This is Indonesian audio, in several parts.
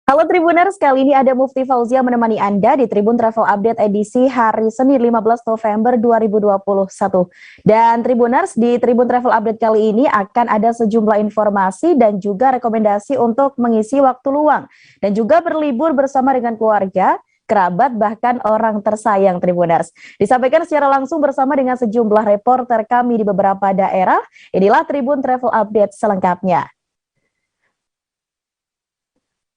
Halo Tribuners, kali ini ada Mufti Fauzia menemani Anda di Tribun Travel Update edisi hari Senin 15 November 2021. Dan Tribuners, di Tribun Travel Update kali ini akan ada sejumlah informasi dan juga rekomendasi untuk mengisi waktu luang dan juga berlibur bersama dengan keluarga, kerabat, bahkan orang tersayang Tribuners. Disampaikan secara langsung bersama dengan sejumlah reporter kami di beberapa daerah. Inilah Tribun Travel Update selengkapnya.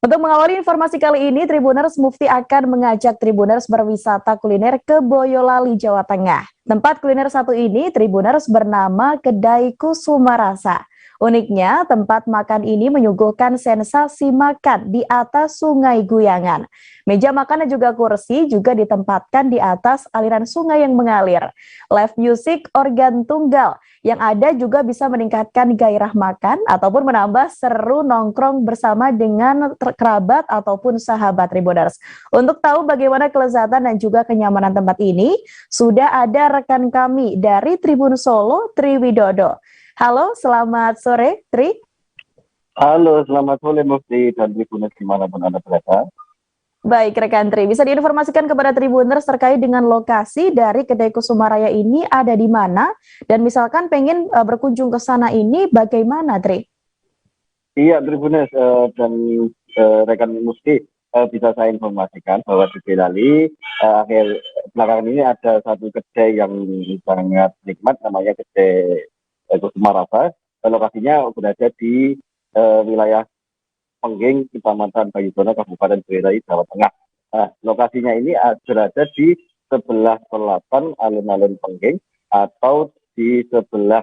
Untuk mengawali informasi kali ini, Tribuners Mufti akan mengajak Tribuners berwisata kuliner ke Boyolali, Jawa Tengah. Tempat kuliner satu ini, Tribuners, bernama Kedai Kusuma Rasa. Uniknya, tempat makan ini menyuguhkan sensasi makan di atas sungai Guyangan. Meja makan dan juga kursi juga ditempatkan di atas aliran sungai yang mengalir. Live music organ tunggal yang ada juga bisa meningkatkan gairah makan ataupun menambah seru nongkrong bersama dengan kerabat ataupun sahabat Tribuners. Untuk tahu bagaimana kelezatan dan juga kenyamanan tempat ini, sudah ada rekan kami dari Tribun Solo, Tri Widodo. Halo, selamat sore, Tri. Halo, selamat sore Mufti dan Tribuners dimanapun Anda berada. Baik, rekan Tri, bisa diinformasikan kepada Tribuners terkait dengan lokasi dari Kedai Kusuma Raya ini ada di mana? Dan misalkan pengen berkunjung ke sana ini, bagaimana, Tri? Iya, Tribuners dan rekan Mufti, bisa saya informasikan bahwa di Boyolali akhir belakangan ini ada satu kedai yang sangat nikmat, namanya Kedai Kusuma Rasa. Lokasinya berada di wilayah Pengging, Kecamatan Bayudono, Kabupaten Boyolali, Jawa Tengah. Nah, lokasinya ini berada di sebelah selatan alun-alun Pengging atau di sebelah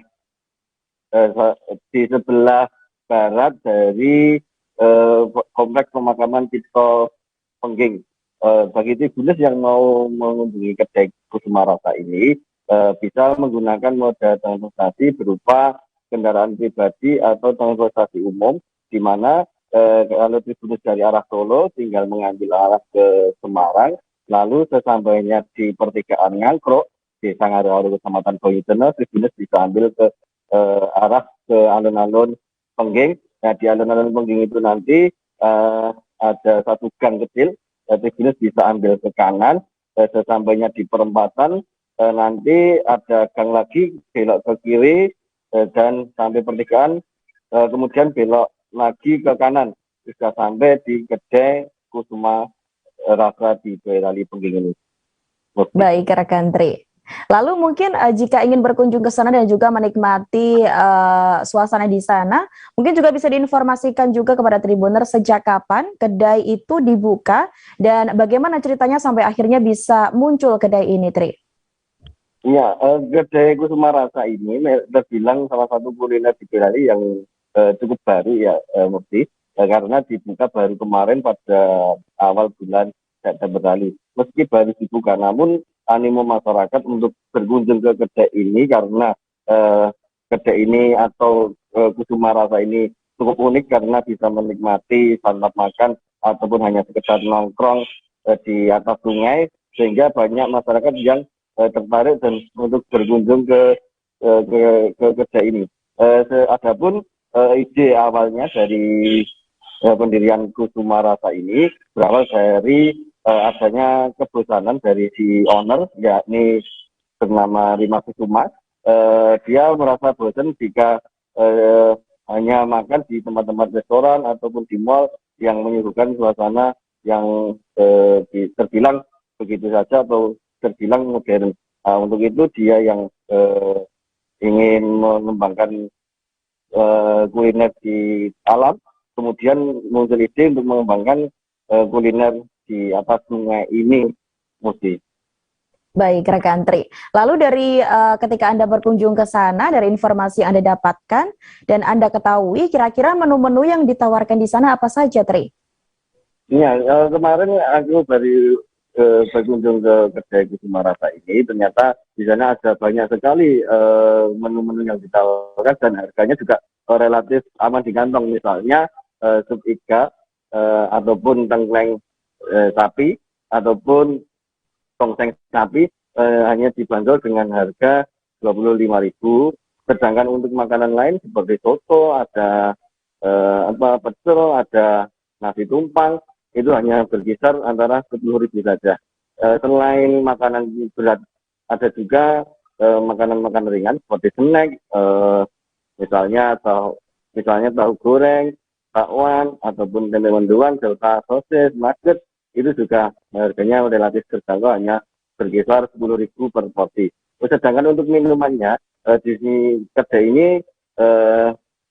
barat dari kompleks pemakaman Cipto Pengging. Bagi Tribuners yang mau mengunjungi Kedai Kusuma Rasa ini, bisa menggunakan moda transportasi berupa kendaraan pribadi atau transportasi umum, di mana kalau Tribuners dari arah Solo tinggal mengambil arah ke Semarang, lalu sesampainya di pertigaan Ngangkrok, Desa Ngaru-Aru, Kecamatan Boyodono, Tribuners bisa ambil ke arah ke alun-alun Pengging. Nah, di alun-alun Pengging itu nanti ada satu gang kecil, Tribuners bisa ambil ke kanan, sesampainya di perempatan, nanti ada gang lagi, belok ke kiri, dan sampai pertigaan, kemudian belok lagi ke kanan, sudah sampai di Kedai Kusuma Rasa di Boyolali Pengging ini. Baik, rekan Tri. Lalu mungkin jika ingin berkunjung ke sana dan juga menikmati suasana di sana, mungkin juga bisa diinformasikan juga kepada Tribuners sejak kapan kedai itu dibuka dan bagaimana ceritanya sampai akhirnya bisa muncul kedai ini, Tri? Iya, Kedai Kusuma Rasa ini terbilang salah satu kuliner di Boyolali yang cukup baru ya, Mufti, karena dibuka baru kemarin pada awal bulan September lalu. Meski baru dibuka, namun animo masyarakat untuk berkunjung ke kedai ini karena kedai ini atau Kusuma Rasa ini cukup unik karena bisa menikmati santap makan ataupun hanya sekedar nongkrong di atas sungai, sehingga banyak masyarakat yang tertarik dan untuk berkunjung ke kedai ini. Adapun ide awalnya dari pendirian Kusuma Rasa ini berawal dari adanya kebosanan dari si owner, yakni bernama Rima Kusuma. Dia merasa bosan jika hanya makan di tempat-tempat restoran ataupun di mall yang menyuguhkan suasana yang terbilang begitu saja atau terbilang modern. Untuk itu dia yang ingin mengembangkan kuliner di alam, kemudian muncul ide untuk mengembangkan kuliner di atas sungai ini, Mufti. Baik, rekan Tri. Lalu dari ketika Anda berkunjung ke sana, dari informasi yang Anda dapatkan dan Anda ketahui, kira-kira menu-menu yang ditawarkan di sana apa saja, Tri? Iya, kemarin aku baru berkunjung ke Kedai Kusuma Rasa ini, ternyata di sana ada banyak sekali menu-menu yang ditawarkan dan harganya juga relatif aman di kantong. Misalnya sup iga ataupun tengkleng sapi ataupun tongseng sapi hanya dibanderol dengan harga 25.000. Sedangkan untuk makanan lain seperti soto, ada pecel, ada nasi tumpang, itu hanya berkisar antara 10.000 saja. Selain makanan berat, ada juga makanan-makanan ringan seperti snack, misalnya tahu goreng, bakwan ataupun tempe mendoan serta sosis, nugget itu juga harganya relatif terjangkau, hanya berkisar 10.000 per porsi. Sedangkan untuk minumannya di kedai ini eh,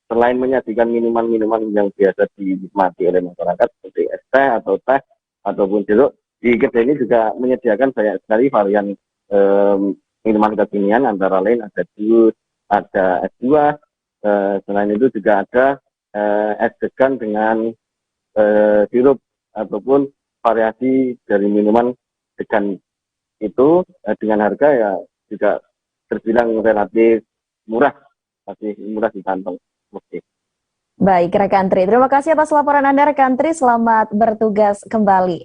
selain menyajikan minuman-minuman yang biasa dinikmati oleh masyarakat seperti es teh atau teh ataupun jeruk, di kedai ini juga menyediakan banyak sekali varian minuman kekinian, antara lain ada jus, ada es buah. Selain itu juga ada es degan dengan sirup ataupun variasi dari minuman degan itu dengan harga ya juga terbilang relatif murah, masih murah di kantong. Oke. Baik, rekan Tri. Terima kasih atas laporan Anda, rekan Tri. Selamat bertugas kembali.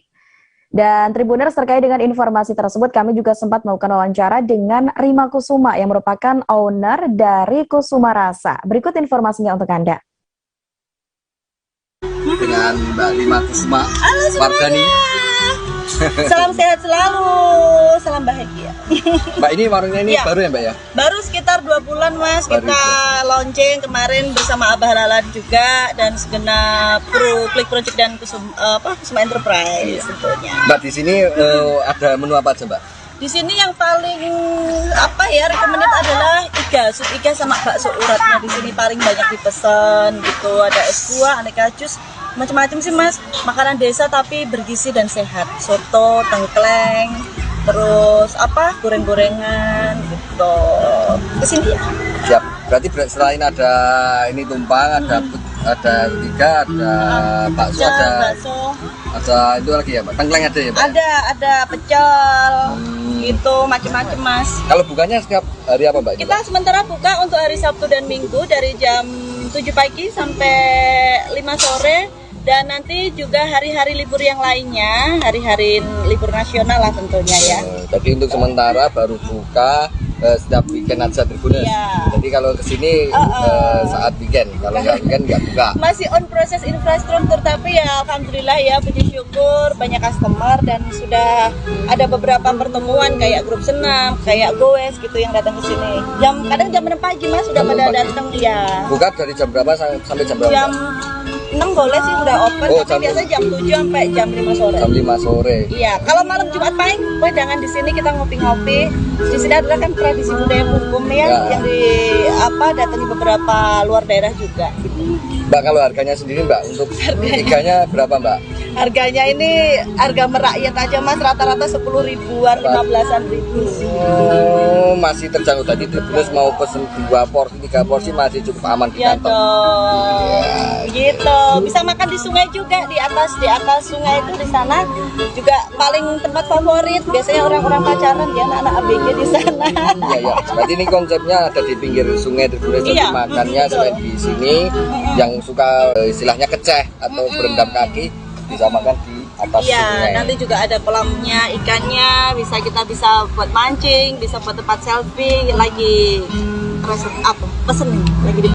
Dan Tribuners, terkait dengan informasi tersebut, kami juga sempat melakukan wawancara dengan Rima Kusuma yang merupakan owner dari Kusuma Rasa. Berikut informasinya untuk Anda. Dengan Mbak Rima Kusuma Wardani. Salam sehat selalu, salam bahagia. Mbak, ini warungnya ini Ya. baru ya Mbak ya? Baru sekitar 2 bulan Mas, Baru kita launching kemarin bersama Abah Lalan juga dan segenap kru Klik Project dan Kusuma Enterprise tentunya. Mbak, di sini ada menu apa aja Mbak? Di sini yang paling recommended adalah iga, sup iga sama bakso uratnya. Di sini paling banyak dipesan gitu. Ada es buah, aneka jus, macam-macam sih Mas. Makanan desa tapi bergizi dan sehat. Soto, tengkleng, terus goreng-gorengan gitu. Kesini ya. Siap. Berarti selain ada ini tumpang, ada iga, ada bakso, ada itu lagi ya Mbak? Tengkleng ada ya Mbak? Ada pecel, gitu macam-macam Mas. Kalau bukanya setiap hari apa Mbak? Kita sementara buka untuk hari Sabtu dan Minggu dari jam 7 pagi sampai 5 sore, dan nanti juga hari-hari libur yang lainnya, hari-hari libur nasional lah tentunya ya. Jadi untuk sementara baru buka setiap weekend aja Tribuners. Ya. Jadi kalau kesini saat weekend, kalau nggak weekend nggak buka. Masih on proses infrastruktur, tapi ya alhamdulillah ya, puji syukur banyak customer dan sudah ada beberapa pertemuan kayak grup senam, kayak goes gitu yang datang ke sini. Kadang jam 6 pagi Mas sudah pada datang ya. Buka dari jam berapa sampai jam berapa? Jam 6 boleh sih udah open, tapi biasanya jam 7 sampai jam 5 sore. Jam 5 sore. Iya, kalau malam Jumat Pahing, wedangan di sini kita ngopi-ngopi. Di sini adalah kan tradisi budaya hukum ya, yang datangi beberapa luar daerah juga. Mbak, kalau harganya sendiri Mbak, untuk iganya berapa Mbak? Harganya ini harga merakyat aja Mas, rata-rata 10 ribuan, 15-an ribu. Oh, masih terjangkau. Tadi Tribuners mau pesen 2 porsi, 3 porsi masih cukup aman di Ya kantong. dong, Iya. gitu. Bisa makan di sungai juga, di atas sungai itu di sana juga paling tempat favorit. Biasanya orang-orang pacaran ya, anak-anak ABG di sana. Iya, iya. Berarti ini konsepnya ada di pinggir sungai Tribuners. Jadi Iya, makannya selain di sini, yang suka istilahnya keceh atau berendam kaki bisa makan di atas Iya, sungai. nanti juga ada kolamnya, ikannya, kita bisa buat mancing, bisa buat tempat selfie, lagi pesen lagi di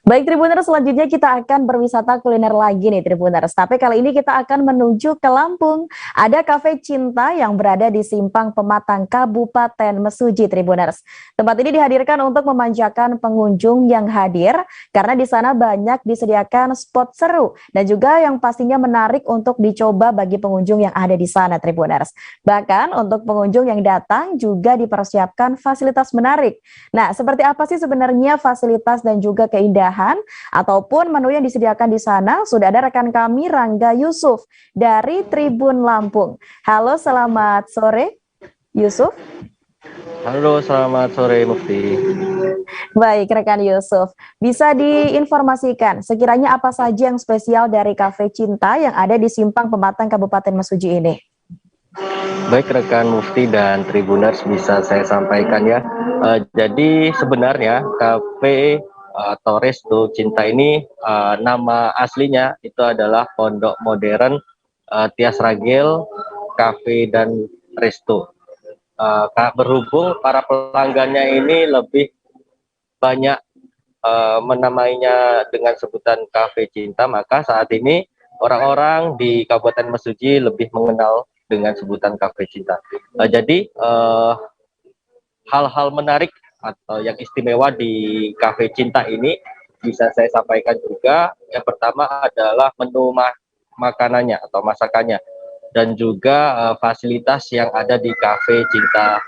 Baik Tribuners, selanjutnya kita akan berwisata kuliner lagi nih Tribuners. Tapi kali ini kita akan menuju ke Lampung. Ada Cafe Cinta yang berada di Simpang Pematang, Kabupaten Mesuji Tribuners. Tempat ini dihadirkan untuk memanjakan pengunjung yang hadir karena di sana banyak disediakan spot seru dan juga yang pastinya menarik untuk dicoba bagi pengunjung yang ada di sana Tribuners. Bahkan untuk pengunjung yang datang juga dipersiapkan fasilitas menarik. Nah, seperti apa sih sebenarnya fasilitas dan juga keindahan ataupun menu yang disediakan di sana? Sudah ada rekan kami Rangga Yusuf dari Tribun Lampung. Halo, selamat sore Yusuf. Halo, selamat sore Mufti. Baik rekan Yusuf, bisa diinformasikan sekiranya apa saja yang spesial dari Cafe Cinta yang ada di Simpang Pematang Kabupaten Mesuji ini? Baik rekan Mufti dan Tribuners, bisa saya sampaikan ya. Jadi sebenarnya kafe atau resto Cinta ini nama aslinya itu adalah Pondok Modern Tias Ragil Cafe dan Resto. Berhubung para pelanggannya ini lebih banyak menamainya dengan sebutan Cafe Cinta, maka saat ini orang-orang di Kabupaten Mesuji lebih mengenal dengan sebutan Cafe Cinta. Jadi hal-hal menarik atau yang istimewa di Cafe Cinta ini bisa saya sampaikan juga. Yang pertama adalah menu makanannya atau masakannya dan juga fasilitas yang ada di Cafe Cinta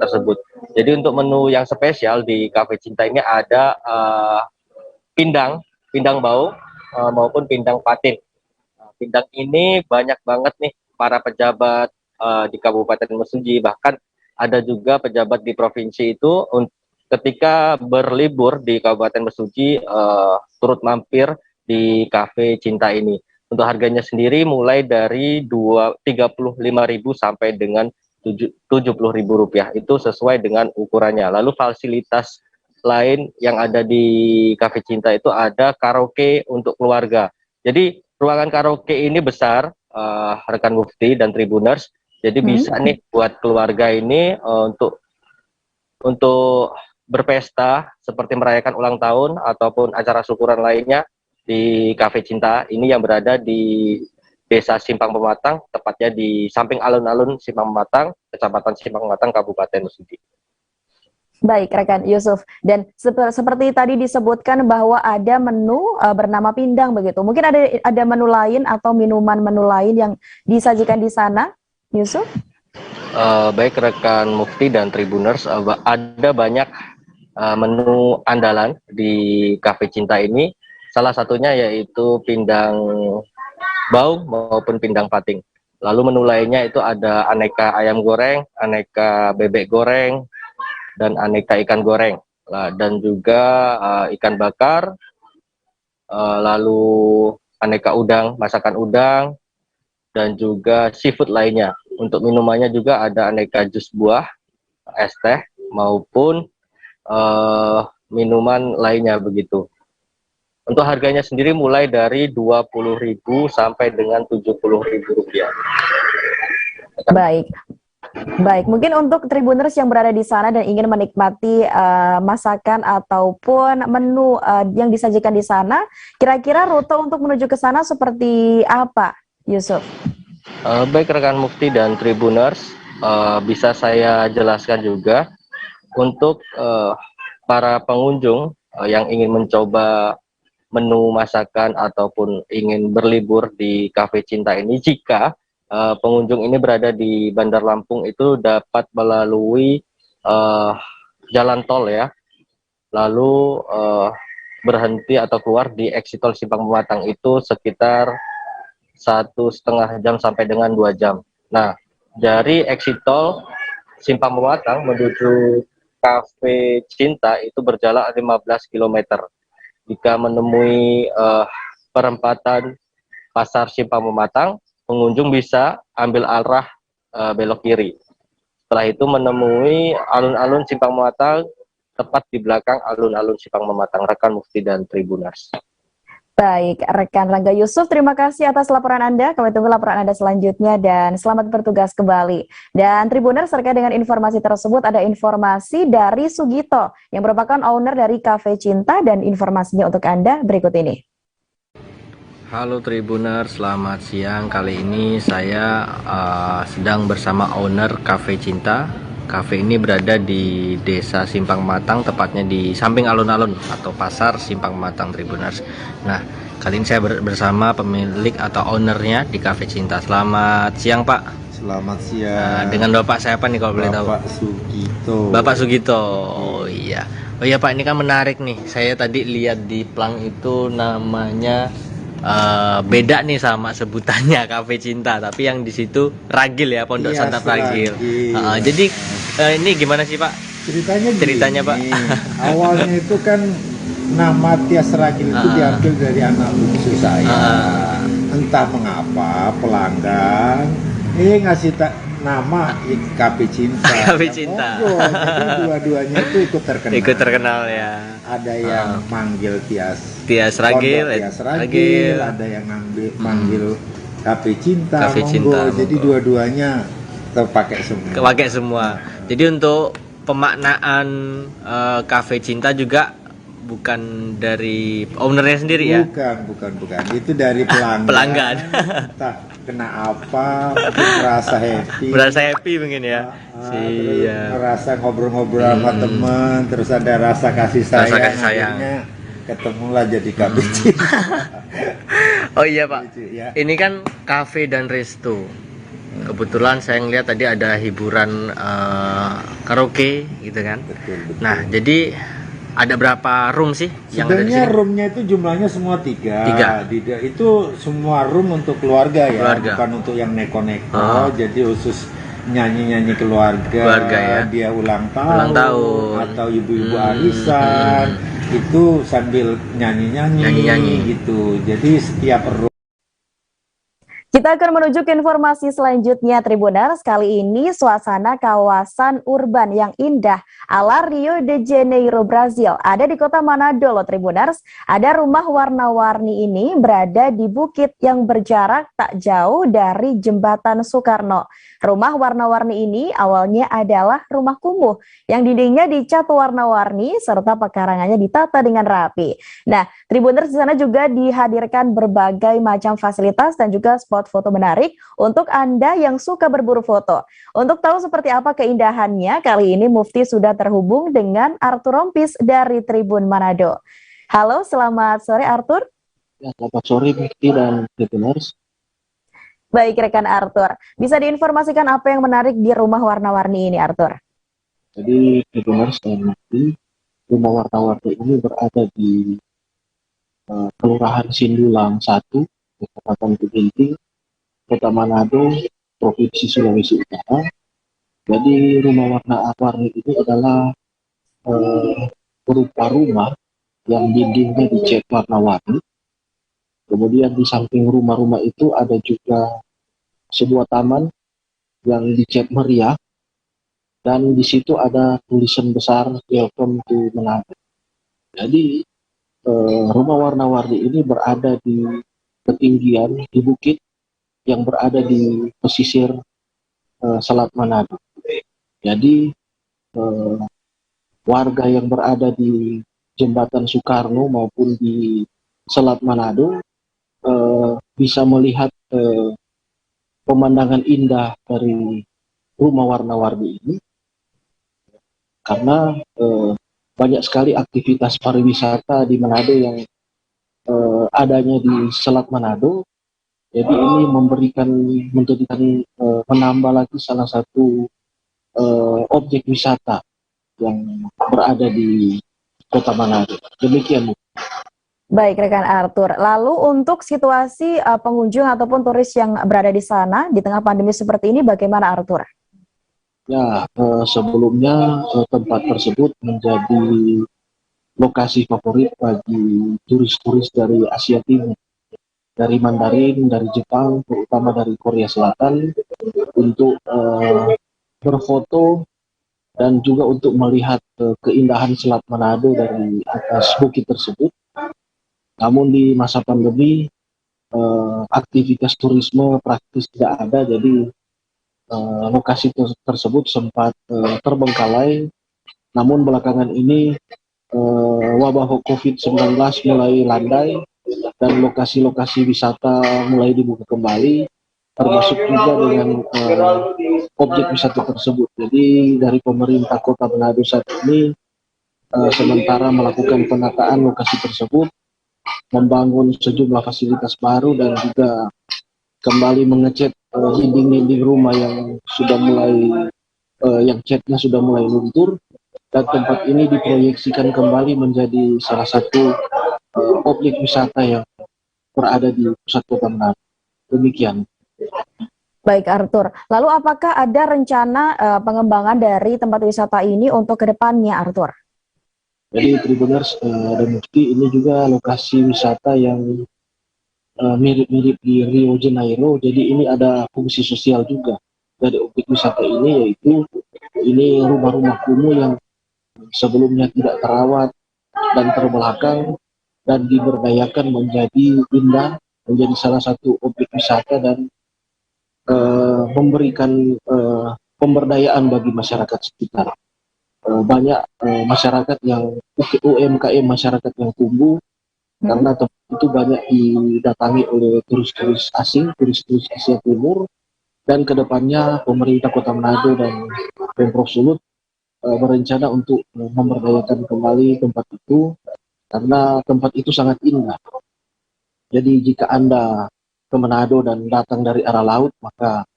tersebut. Jadi untuk menu yang spesial di Cafe Cinta ini ada pindang bau maupun pindang patin. Pindang ini banyak banget nih para pejabat di Kabupaten Mesuji, bahkan ada juga pejabat di provinsi itu ketika berlibur di Kabupaten Mesuji turut mampir di Cafe Cinta ini. Untuk harganya sendiri mulai dari 35.000 sampai dengan 70.000 rupiah, itu sesuai dengan ukurannya. Lalu fasilitas lain yang ada di Cafe Cinta itu ada karaoke untuk keluarga. Jadi ruangan karaoke ini besar, rekan Mufti dan Tribuners. Jadi bisa nih buat keluarga ini untuk berpesta seperti merayakan ulang tahun ataupun acara syukuran lainnya di Cafe Cinta ini yang berada di Desa Simpang Pematang, tepatnya di samping alun-alun Simpang Pematang, Kecamatan Simpang Pematang, Kabupaten Mesuji. Baik, rekan Yusuf. Dan seperti tadi disebutkan bahwa ada menu bernama pindang begitu. Mungkin ada menu lain atau minuman menu lain yang disajikan di sana, Yusuf? Baik rekan Mufti dan Tribuners, ada banyak menu andalan di Cafe Cinta ini. Salah satunya yaitu pindang bau maupun pindang pating. Lalu menu lainnya itu ada aneka ayam goreng, aneka bebek goreng, dan aneka ikan goreng, dan juga ikan bakar, lalu aneka udang, masakan udang, dan juga seafood lainnya. Untuk minumannya juga ada aneka jus buah, es teh, maupun minuman lainnya begitu. Untuk harganya sendiri mulai dari 20.000 sampai dengan 70.000 rupiah. Baik. Baik, mungkin untuk Tribuners yang berada di sana dan ingin menikmati masakan ataupun menu yang disajikan di sana, kira-kira rute untuk menuju ke sana seperti apa, Yusuf? Baik rekan Mufti dan Tribuners, bisa saya jelaskan juga untuk para pengunjung yang ingin mencoba menu masakan ataupun ingin berlibur di Cafe Cinta ini, jika pengunjung ini berada di Bandar Lampung itu dapat melalui jalan tol ya, lalu berhenti atau keluar di exit tol Simpang Pematang itu sekitar 1,5 jam sampai dengan 2 jam. Nah, dari exit tol Simpang Pematang menuju Cafe Cinta itu berjalan 15 km. Jika menemui perempatan Pasar Simpang Pematang, pengunjung bisa ambil arah belok kiri. Setelah itu menemui alun-alun Simpang Pematang, tepat di belakang alun-alun Simpang Pematang, rekan Mufti dan Tribuners. Baik, rekan Rangga Yusuf, terima kasih atas laporan Anda. Kami tunggu laporan Anda selanjutnya dan selamat bertugas kembali. Dan Tribuners, terkait dengan informasi tersebut ada informasi dari Sugito yang merupakan owner dari Cafe Cinta dan informasinya untuk Anda berikut ini. Halo Tribuners, selamat siang. Kali ini saya sedang bersama owner Cafe Cinta. Cafe ini berada di Desa Simpang Matang, tepatnya di samping alun-alun atau pasar Simpang Matang, Tribuners. Nah, kali ini saya bersama pemilik atau ownernya di Cafe Cinta. Selamat siang, Pak. Selamat siang. Dengan Bapak siapa nih kalau boleh tahu? Bapak Sugito. Bapak Sugito. Oh iya. Oh iya Pak, ini kan menarik nih. Saya tadi lihat di plang itu namanya beda nih sama sebutannya Cafe Cinta, tapi yang di situ Ragil ya, Pondok Iya, Santap Ragil. Seragil. Jadi ini gimana sih Pak? Ceritanya, Pak. Awalnya itu kan nama Tias Ragil itu diambil dari anak bungsu saya. Entah mengapa pelanggan ngasih nama Cafe Cinta. Cafe Ya, Cinta. monggo. Jadi dua-duanya itu ikut terkenal. Ikut terkenal ya. Ada yang manggil Tias Ragil, Pondok Tias Ragil, ada yang manggil Cafe Cinta, Cafe monggo. Cinta, Jadi monggo. dua-duanya terpakai semua. Kepakai semua. Jadi untuk pemaknaan Cafe Cinta juga bukan dari ownernya sendiri ya? Bukan. Itu dari pelanggan. Pelanggan. Entah kena apa, mungkin merasa happy. Berasa happy mungkin ya. Terus merasa ngobrol-ngobrol sama teman, terus ada rasa kasih sayang. Rasa kasih sayang. Akhirnya ketemulah jadi Cafe Cinta. Oh iya Pak. Gitu, ya. Ini kan cafe dan resto. Kebetulan saya ngeliat tadi ada hiburan karaoke gitu kan. Betul. Nah, jadi ada berapa room sih yang ada di Sebenarnya sini? roomnya itu jumlahnya semua tiga. Tiga. Itu semua room untuk keluarga ya, Keluarga. bukan untuk yang neko-neko. Oh. Jadi khusus nyanyi-nyanyi keluarga Ya. dia ulang Ulang tahun, tahun. atau ibu-ibu arisan, itu sambil nyanyi-nyanyi gitu. Jadi setiap room Kita akan menuju ke informasi selanjutnya Tribuners. Kali ini suasana kawasan urban yang indah ala Rio de Janeiro, Brazil. Ada di kota Manado loh Tribuners. Ada rumah warna-warni ini berada di bukit yang berjarak tak jauh dari Jembatan Soekarno. Rumah warna-warni ini awalnya adalah rumah kumuh yang dindingnya dicat warna-warni serta pekarangannya ditata dengan rapi. Nah, Tribuners di sana juga dihadirkan berbagai macam fasilitas dan juga spot foto menarik untuk Anda yang suka berburu foto. Untuk tahu seperti apa keindahannya, kali ini Mufti sudah terhubung dengan Arthur Rompis dari Tribun Manado. Halo, selamat sore Arthur. Ya, selamat sore Mufti dan Tribuners. Baik rekan Arthur, bisa diinformasikan apa yang menarik di rumah warna-warni ini Arthur? Jadi Tribuners dan Mufti, rumah warna-warni ini berada di Kelurahan Sindulang 1, Kecamatan Tuginting, Kota Manado, Provinsi Sulawesi Utara. Jadi rumah warna-warni ini adalah berupa rumah yang dindingnya dicat warna-warni. Kemudian di samping rumah-rumah itu ada juga sebuah taman yang dicat meriah, dan di situ ada tulisan besar Welcome to Manado. Jadi rumah warna-warni ini berada di ketinggian di bukit yang berada di pesisir Selat Manado. Jadi warga yang berada di Jembatan Soekarno maupun di Selat Manado bisa melihat pemandangan indah dari rumah warna-warni ini, karena banyak sekali aktivitas pariwisata di Manado yang adanya di Selat Manado. Jadi ini menjadikan menambah lagi salah satu objek wisata yang berada di Kota Manado. Demikian. Baik rekan Arthur, lalu untuk situasi pengunjung ataupun turis yang berada di sana di tengah pandemi seperti ini bagaimana Arthur? Ya, sebelumnya tempat tersebut menjadi lokasi favorit bagi turis-turis dari Asia Timur, dari Mandarin, dari Jepang, terutama dari Korea Selatan, untuk berfoto dan juga untuk melihat keindahan Selat Manado dari atas bukit tersebut. Namun di masa pandemi aktivitas turisme praktis tidak ada, jadi lokasi tersebut sempat terbengkalai. Namun belakangan ini wabah COVID-19 mulai landai dan lokasi-lokasi wisata mulai dibuka kembali, termasuk juga dengan objek wisata tersebut. Jadi dari pemerintah Kota Manado saat ini sementara melakukan penataan lokasi tersebut, membangun sejumlah fasilitas baru dan juga kembali mengecat dinding-dinding rumah yang sudah mulai yang catnya sudah mulai luntur, dan tempat ini diproyeksikan kembali menjadi salah satu objek wisata yang berada di pusat Kota Manado. Demikian. Baik Arthur, lalu apakah ada rencana pengembangan dari tempat wisata ini untuk kedepannya Arthur? Jadi Tribuners dan Mufti, ini juga lokasi wisata yang mirip-mirip di Rio Janeiro. Jadi ini ada fungsi sosial juga dari objek wisata ini, yaitu ini rumah-rumah kumuh yang sebelumnya tidak terawat dan terbelakang dan diberdayakan menjadi indah, menjadi salah satu objek wisata dan memberikan pemberdayaan bagi masyarakat sekitar. Banyak masyarakat yang UMKM masyarakat yang tumbuh karena tempat itu banyak didatangi oleh turis-turis asing, turis-turis Asia Timur, dan kedepannya pemerintah Kota Manado dan Pemprov Sulut berencana untuk memberdayakan kembali tempat itu karena tempat itu sangat indah. Jadi jika Anda ke Manado dan datang dari arah laut, maka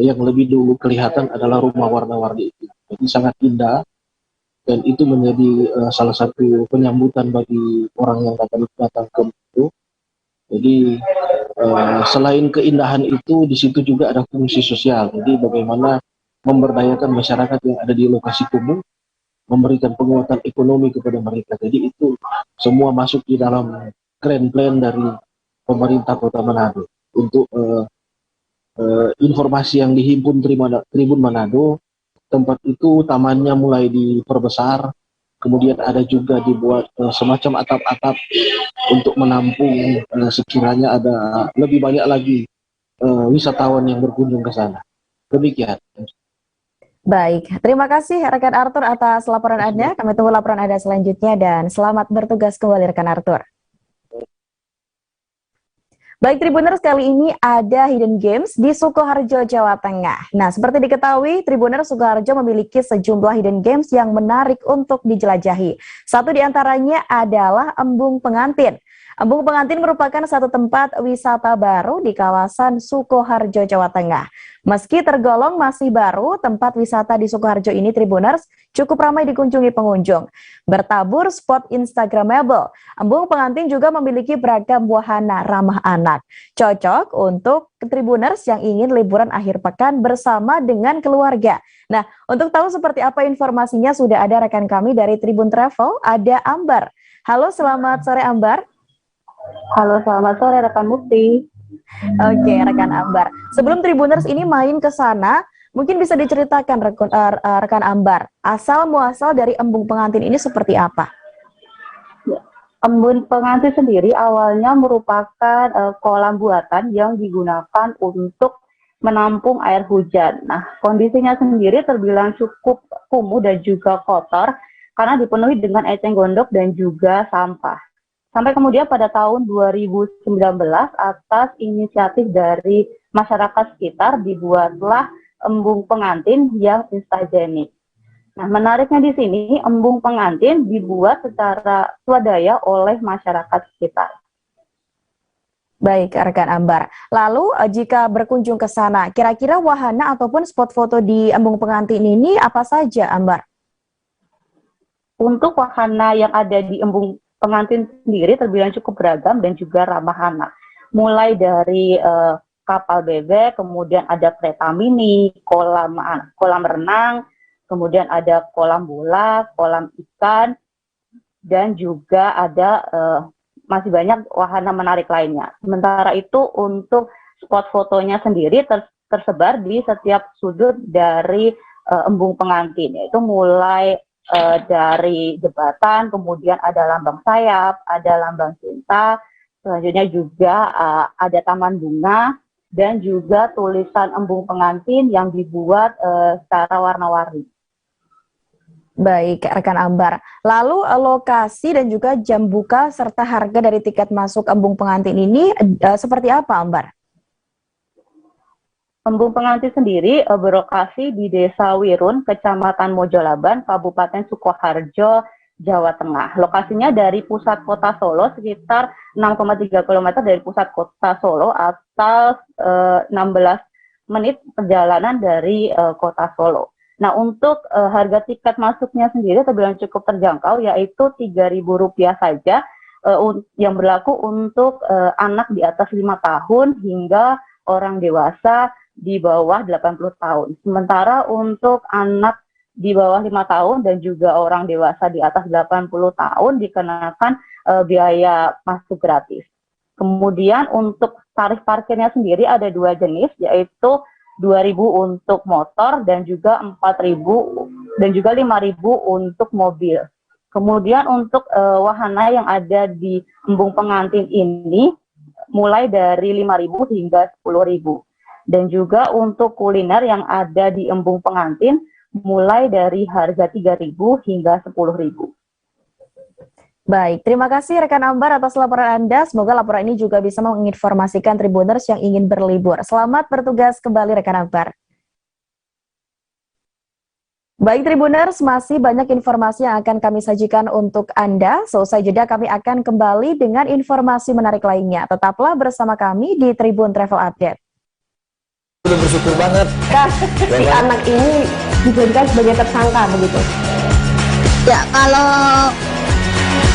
yang lebih dulu kelihatan adalah rumah warna-warni itu. Jadi sangat indah dan itu menjadi salah satu penyambutan bagi orang yang datang ke Manado. Jadi selain keindahan itu, di situ juga ada fungsi sosial. Jadi bagaimana memberdayakan masyarakat yang ada di lokasi kumuh, memberikan penguatan ekonomi kepada mereka. Jadi itu semua masuk di dalam grand plan dari pemerintah Kota Manado. Untuk informasi yang dihimpun Tribun Manado, tempat itu tamannya mulai diperbesar, kemudian ada juga dibuat semacam atap-atap untuk menampung sekiranya ada lebih banyak lagi wisatawan yang berkunjung ke sana. Demikian. Baik, terima kasih rekan Arthur atas laporan Anda. Kami tunggu laporan Anda selanjutnya dan selamat bertugas kembali rekan Arthur. Baik Tribuners, kali ini ada Hidden Games di Sukoharjo, Jawa Tengah. Nah, seperti diketahui, Tribuners, Sukoharjo memiliki sejumlah Hidden Games yang menarik untuk dijelajahi. Satu di antaranya adalah Embung Pengantin. Embung Pengantin merupakan satu tempat wisata baru di kawasan Sukoharjo, Jawa Tengah. Meski tergolong masih baru, tempat wisata di Sukoharjo ini, Tribuners, cukup ramai dikunjungi pengunjung. Bertabur spot Instagramable, Embung Pengantin juga memiliki beragam wahana ramah anak. Cocok untuk Tribuners yang ingin liburan akhir pekan bersama dengan keluarga. Nah, untuk tahu seperti apa informasinya, sudah ada rekan kami dari Tribun Travel, ada Ambar. Halo, selamat sore Ambar. Halo, selamat sore rekan Mufti. Oke, rekan Ambar. Sebelum Tribuners ini main ke sana, mungkin bisa diceritakan rekan Ambar, asal muasal dari Embung Pengantin ini seperti apa? Embung Pengantin sendiri awalnya merupakan kolam buatan yang digunakan untuk menampung air hujan. Nah, kondisinya sendiri terbilang cukup kumuh dan juga kotor karena dipenuhi dengan eceng gondok dan juga sampah. Sampai kemudian pada tahun 2019 atas inisiatif dari masyarakat sekitar dibuatlah Embung Pengantin yang instagenik. Nah, menariknya di sini Embung Pengantin dibuat secara swadaya oleh masyarakat sekitar. Baik, rekan Ambar. Lalu jika berkunjung ke sana, kira-kira wahana ataupun spot foto di Embung Pengantin ini apa saja, Ambar? Untuk wahana yang ada di Embung Pengantin sendiri terbilang cukup beragam dan juga ramah anak. Mulai dari kapal bebek, kemudian ada kereta mini, kolam renang, kemudian ada kolam bola, kolam ikan, dan juga ada masih banyak wahana menarik lainnya. Sementara itu untuk spot fotonya sendiri tersebar di setiap sudut dari Embung Pengantin, yaitu mulai dari jembatan, kemudian ada lambang sayap, ada lambang cinta, selanjutnya juga ada taman bunga, dan juga tulisan embung pengantin yang dibuat secara warna-warni. Baik, rekan Ambar. Lalu lokasi dan juga jam buka serta harga dari tiket masuk embung pengantin ini seperti apa, Ambar? Embung pengantin sendiri berlokasi di Desa Wirun, Kecamatan Mojolaban, Kabupaten Sukoharjo, Jawa Tengah. Lokasinya dari pusat kota Solo sekitar 6,3 km dari pusat kota Solo atau 16 menit perjalanan dari kota Solo. Nah, untuk harga tiket masuknya sendiri terbilang cukup terjangkau, yaitu Rp3.000 saja yang berlaku untuk anak di atas 5 tahun hingga orang dewasa di bawah 80 tahun. Sementara untuk anak di bawah 5 tahun dan juga orang dewasa di atas 80 tahun dikenakan biaya masuk gratis. Kemudian untuk tarif parkirnya sendiri ada 2 jenis, yaitu Rp2.000 untuk motor dan juga Rp4.000 dan juga Rp5.000 untuk mobil. Kemudian untuk wahana yang ada di embung pengantin ini mulai dari Rp5.000 hingga Rp10.000. Dan juga untuk kuliner yang ada di embung pengantin mulai dari harga Rp3.000 hingga Rp10.000. Baik, terima kasih rekan Ambar atas laporan Anda. Semoga laporan ini juga bisa menginformasikan Tribuners yang ingin berlibur. Selamat bertugas kembali rekan Ambar. Baik Tribuners, masih banyak informasi yang akan kami sajikan untuk Anda. Selesai jeda kami akan kembali dengan informasi menarik lainnya. Tetaplah bersama kami di Tribun Travel Update. Udah bersyukur banget. Si anak ini dijadikan sebagai tersangka begitu. Ya, kalau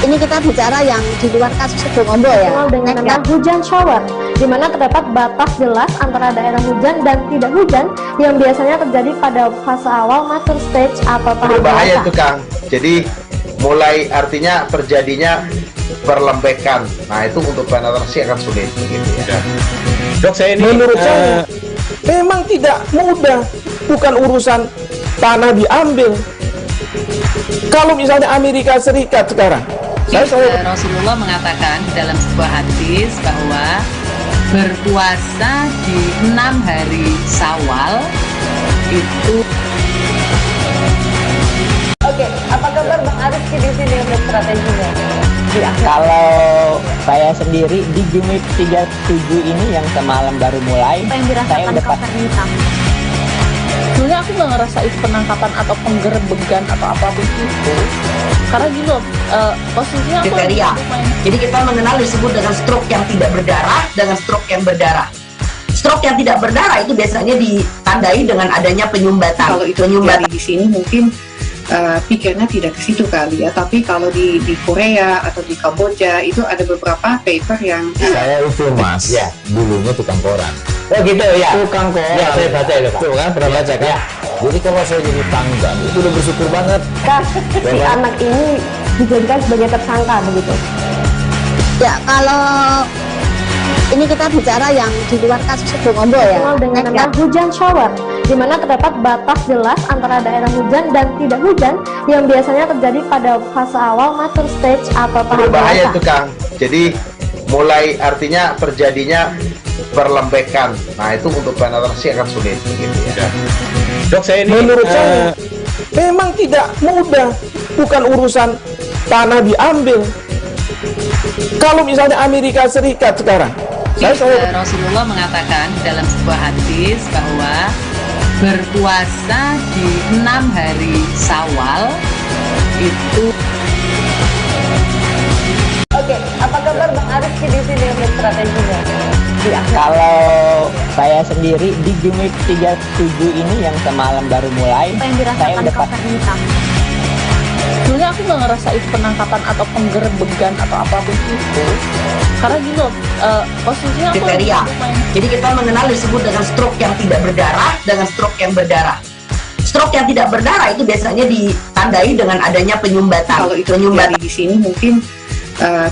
ini kita bicara yang di luar kasus Kedung Ombo ya. Dengan nama hujan shower, di mana terdapat batas jelas antara daerah hujan dan tidak hujan yang biasanya terjadi pada fase awal master stage atau tahap berbahaya itu Kang. Jadi mulai artinya terjadinya perlembekan. Nah itu untuk penetrasi akan sulit gitu ya. Dok, saya ini menurut saya memang tidak mudah, bukan urusan tanah diambil. Kalau misalnya Amerika Serikat sekarang, Rasulullah mengatakan dalam sebuah hadis bahwa berpuasa di 6 hari Syawal itu. Oke, apa kabar Bang Arief di sini untuk strateginya? Kalau saya sendiri di Jumit 37 ini yang semalam baru mulai, saya udah hitam. Sebenarnya aku nggak ngerasa itu penangkapan atau penggerbegan atau apapun itu, karena gini loh, posisinya aku kriteria. Jadi kita mengenal disebut dengan stroke yang tidak berdarah dengan stroke yang berdarah. Stroke yang tidak berdarah itu biasanya ditandai dengan adanya penyumbatan. Kalau itu penyumbatan di sini mungkin pikirnya tidak ke situ kali ya, tapi kalau di Korea atau di Kamboja itu ada beberapa paper yang saya itu Mas, ya dulunya tukang koran. Oh gitu ya, tukang koran. Ya saya baca itu Pak. Tuh kan pernah baca kan? Ya. Jadi kalau saya jadi pangdam itu udah bersyukur banget. Si anak ini dijadikan sebagai tersangka begitu. Ya kalau ini kita bicara yang di luar kasus Kedung Ombo ya. Dengan nama hujan shower, di mana terdapat batas jelas antara daerah hujan dan tidak hujan yang biasanya terjadi pada fase awal master stage atau tahap berbahaya itu Kang. Jadi mulai artinya terjadinya perlembekan. Nah itu untuk penetrasi akan sulit gitu ya. Dok, saya ini menurut saya memang tidak mudah, bukan urusan tanah diambil. Kalau misalnya Amerika Serikat sekarang, Rasulullah mengatakan dalam sebuah hadis bahwa berpuasa di 6 hari Syawal itu. Oke, apa kabar Bang Arief di sini untuk strateginya? Kalau saya sendiri di Jumit 37 ini yang semalam baru mulai, saya udah hitam. Sebenarnya aku nggak ngerasa itu penangkapan atau penggerbegan atau apapun itu, karena gini loh, posisinya aku kriteria. Jadi kita mengenal disebut dengan stroke yang tidak berdarah dengan stroke yang berdarah. Stroke yang tidak berdarah itu biasanya ditandai dengan adanya penyumbatan. Kalau itu penyumbatan di sini mungkin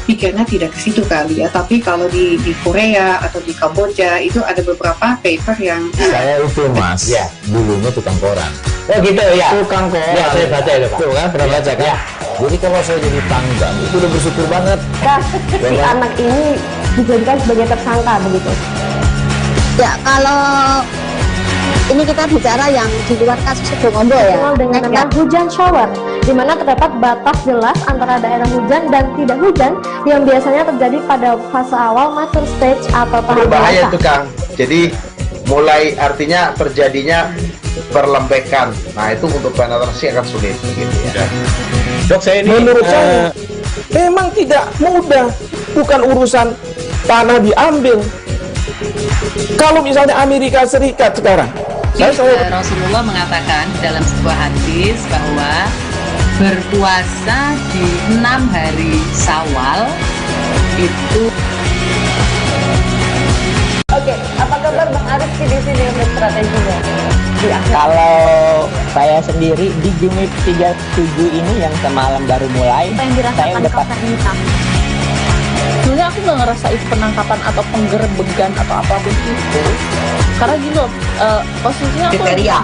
pikirnya tidak ke situ kali ya, tapi kalau di Korea atau di Kamboja itu ada beberapa paper yang saya itu Mas, ya dulunya tukang koran. Oh gitu ya. Tukang koran. Ya saya baca itu Pak. Tuh kan, pernah baca kan? Ya. Jadi kalau saya jadi tangga, itu udah bersyukur banget. Si anak ini dijadikan sebagai tersangka begitu. Ya, kalau ini kita bicara yang di luar kasus Sibolga ya. Dikenal dengan nama hujan shower, di mana terdapat batas jelas antara daerah hujan dan tidak hujan yang biasanya terjadi pada fase awal mature stage atau tahap Berbahaya dewasa. itu Kang. Jadi mulai artinya terjadinya perlembekan. Nah itu untuk penetrasi akan sulit gitu ya. Dok, saya ini menurut saya memang tidak mudah, bukan urusan tanah diambil. Kalau misalnya Amerika Serikat sekarang, Rasulullah mengatakan dalam sebuah hadis bahwa berpuasa di 6 hari Syawal itu. Oke, apa kabar Bang Arif di sini untuk strateginya? Kalau saya sendiri di Jumit 37 ini yang semalam baru mulai, Apa yang saya dirasakan udah Kapten Hitam? Sebenarnya aku nggak ngerasain penangkapan atau penggerebegan atau apapun itu, karena gini loh, posisinya aku Kriteria.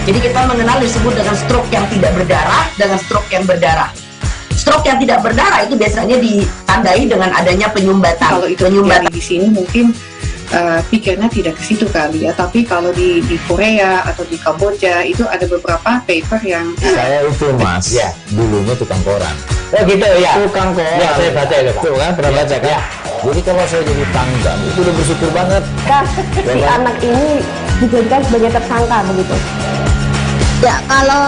Jadi kita mengenal disebut dengan stroke yang tidak berdarah dengan stroke yang berdarah. Stroke yang tidak berdarah itu biasanya ditandai dengan adanya penyumbatan. Kalau itu terjadi di sini mungkin pikirnya tidak ke situ kali ya, tapi kalau di Korea atau di Kamboja itu ada beberapa paper yang saya itu Mas, ya dulunya tukang koran. Oh gitu ya. Tukang koran. Ya saya baca itu Pak. Tuh kan, pernah baca kan? Ya. Jadi kalau saya jadi tangga, itu udah bersyukur banget. Si anak ini dijadikan sebagai tersangka begitu. Ya, kalau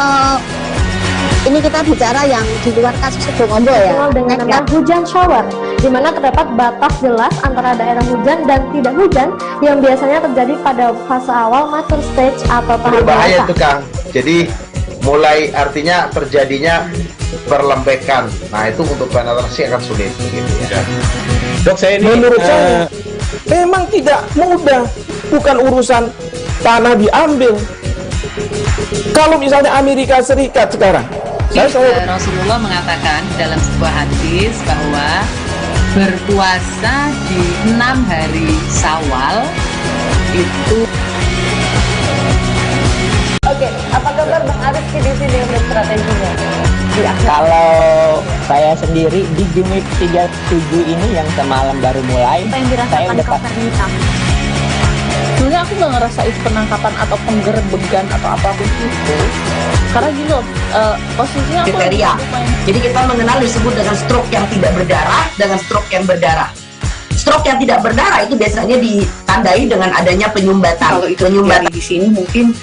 ini kita bicara yang di luar kasus Sibolga ya. Dikenal dengan nama hujan shower, di mana terdapat batas jelas antara daerah hujan dan tidak hujan yang biasanya terjadi pada fase awal mature stage atau tahap Berbahaya dewasa. itu Kang. Jadi mulai artinya terjadinya perlembekan. Nah itu untuk penetrasi akan sulit gitu ya. Dok, saya ini menurut saya memang tidak mudah, bukan urusan tanah diambil. Kalau misalnya Amerika Serikat sekarang, Rasulullah mengatakan dalam sebuah hadis bahwa berpuasa di 6 hari Syawal itu. Oke, apa kabar Bang Arif di sini untuk strateginya? Kalau saya sendiri di Jumit 37 ini yang semalam baru mulai, Apa yang saya dirasakan udah Kapten Hitam? sebenarnya aku nggak ngerasain penangkapan atau penggerebegan atau apapun itu, karena gini loh, posisinya aku Kriteria. Jadi kita mengenal disebut dengan stroke yang tidak berdarah dengan stroke yang berdarah. Stroke yang tidak berdarah itu biasanya ditandai dengan adanya penyumbatan. kalau itu terjadi di sini mungkin